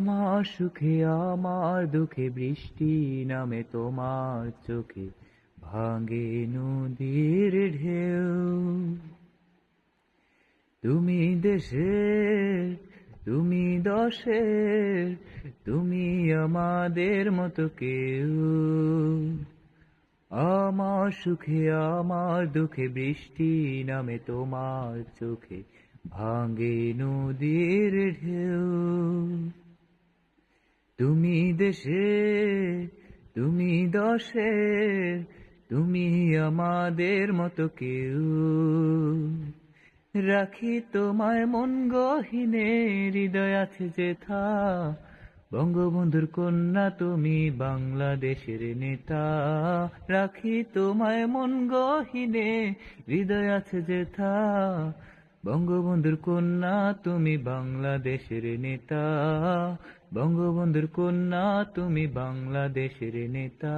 আমার সুখে আমার দুঃখে বৃষ্টি নামে তোমার চোখে, ভাঙে নদীর ঢেউ। তুমি দেশের, তুমি দশের, তুমি আমাদের মতো কেউ। আমার সুখে আমার দুঃখে বৃষ্টি নামে তোমার চোখে, ভাঙে নদীর ঢেউ। তুমি দেশের, তুমি দশের, তুমি আমাদের মতো কেউ। রাখি তোমায় মন গহীনে, হৃদয় আছে যেথা। বঙ্গবন্ধুর কন্যা তুমি বাংলাদেশের নেতা। রাখি তোমায় মন গহীনে, হৃদয় আছে যেথা। বঙ্গবন্ধুর কন্যা তুমি বাংলাদেশের নেতা। বঙ্গবন্ধুর কন্যা তুমি বাংলাদেশের নেতা।